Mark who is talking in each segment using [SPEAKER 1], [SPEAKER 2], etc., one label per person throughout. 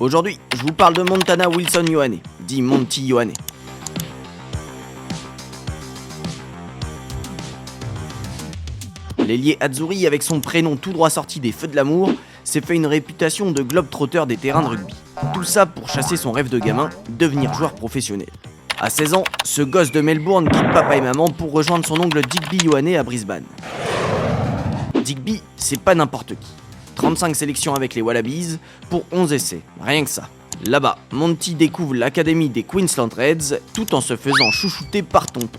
[SPEAKER 1] Aujourd'hui, je vous parle de Montana Wilson Ioane, dit Monty Ioane. L'ailier Azzurri, avec son prénom tout droit sorti des feux de l'amour, s'est fait une réputation de globe-trotteur des terrains de rugby. Tout ça pour chasser son rêve de gamin, devenir joueur professionnel. À 16 ans, ce gosse de Melbourne quitte papa et maman pour rejoindre son oncle Digby Ioane à Brisbane. Digby, c'est pas n'importe qui. 35 sélections avec les Wallabies pour 11 essais, rien que ça. Là-bas, Monty découvre l'académie des Queensland Reds tout en se faisant chouchouter par tonton.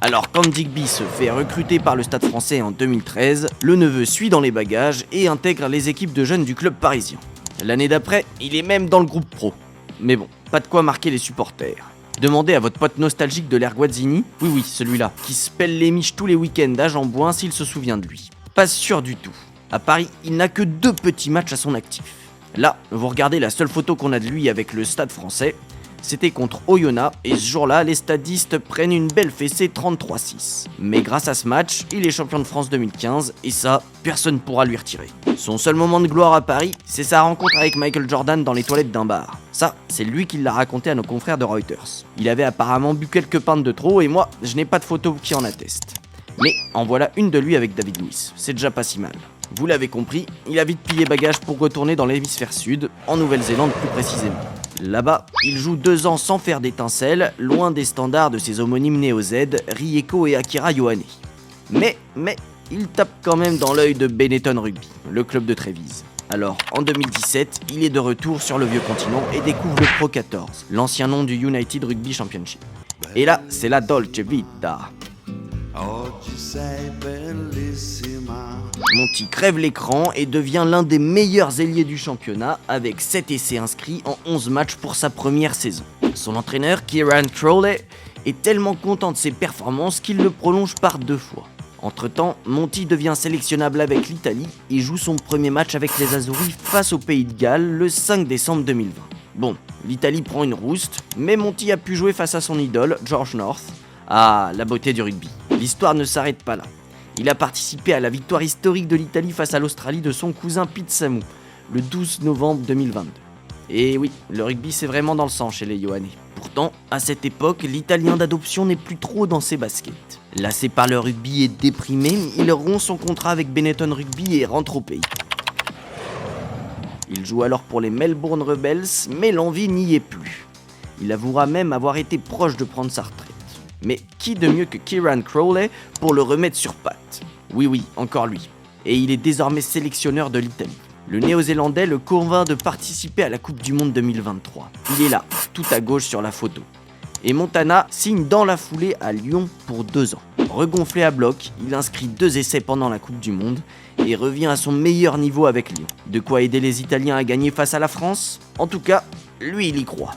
[SPEAKER 1] Alors quand Digby se fait recruter par le Stade Français en 2013, le neveu suit dans les bagages et intègre les équipes de jeunes du club parisien. L'année d'après, il est même dans le groupe pro. Mais bon, pas de quoi marquer les supporters. Demandez à votre pote nostalgique de l'Air Guazzini, oui celui-là, qui se pèle les miches tous les week-ends à Jambouin s'il se souvient de lui. Pas sûr du tout. À Paris, il n'a que 2 petits matchs à son actif. Là, vous regardez la seule photo qu'on a de lui avec le Stade Français, c'était contre Oyonnax et ce jour-là, les stadistes prennent une belle fessée 33-6. Mais grâce à ce match, il est champion de France 2015 et ça, personne ne pourra lui retirer. Son seul moment de gloire à Paris, c'est sa rencontre avec Michael Jordan dans les toilettes d'un bar. Ça, c'est lui qui l'a raconté à nos confrères de Reuters. Il avait apparemment bu quelques pintes de trop et moi, je n'ai pas de photo qui en atteste. Mais en voilà une de lui avec David Lewis, c'est déjà pas si mal. Vous l'avez compris, il a vite plié bagages pour retourner dans l'hémisphère sud, en Nouvelle-Zélande plus précisément. Là-bas, il joue 2 ans sans faire d'étincelles, loin des standards de ses homonymes néo-Z, Rieko et Akira Ioane. Mais, il tape quand même dans l'œil de Benetton Rugby, le club de Trévise. Alors, en 2017, il est de retour sur le vieux continent et découvre le Pro 14, l'ancien nom du United Rugby Championship. Et là, c'est la Dolce Vita. Monty crève l'écran et devient l'un des meilleurs ailiers du championnat avec 7 essais inscrits en 11 matchs pour sa première saison. Son entraîneur, Kieran Crowley, est tellement content de ses performances qu'il le prolonge par 2 fois. Entre-temps, Monty devient sélectionnable avec l'Italie et joue son premier match avec les Azzurri face au Pays de Galles le 5 décembre 2020. Bon, l'Italie prend une rouste, mais Monty a pu jouer face à son idole, George North. Ah, la beauté du rugby. L'histoire ne s'arrête pas là. Il a participé à la victoire historique de l'Italie face à l'Australie de son cousin Pete Samu, le 12 novembre 2022. Et oui, le rugby c'est vraiment dans le sang chez les Ioane. Pourtant, à cette époque, l'Italien d'adoption n'est plus trop dans ses baskets. Lassé par le rugby et déprimé, il rompt son contrat avec Benetton Rugby et rentre au pays. Il joue alors pour les Melbourne Rebels, mais l'envie n'y est plus. Il avouera même avoir été proche de prendre sa retraite. Mais qui de mieux que Kieran Crowley pour le remettre sur pattes? Oui, encore lui. Et il est désormais sélectionneur de l'Italie. Le Néo-Zélandais le convainc de participer à la Coupe du Monde 2023. Il est là, tout à gauche sur la photo. Et Montana signe dans la foulée à Lyon pour 2 ans. Regonflé à bloc, il inscrit 2 essais pendant la Coupe du Monde et revient à son meilleur niveau avec Lyon. De quoi aider les Italiens à gagner face à la France? En tout cas, lui il y croit.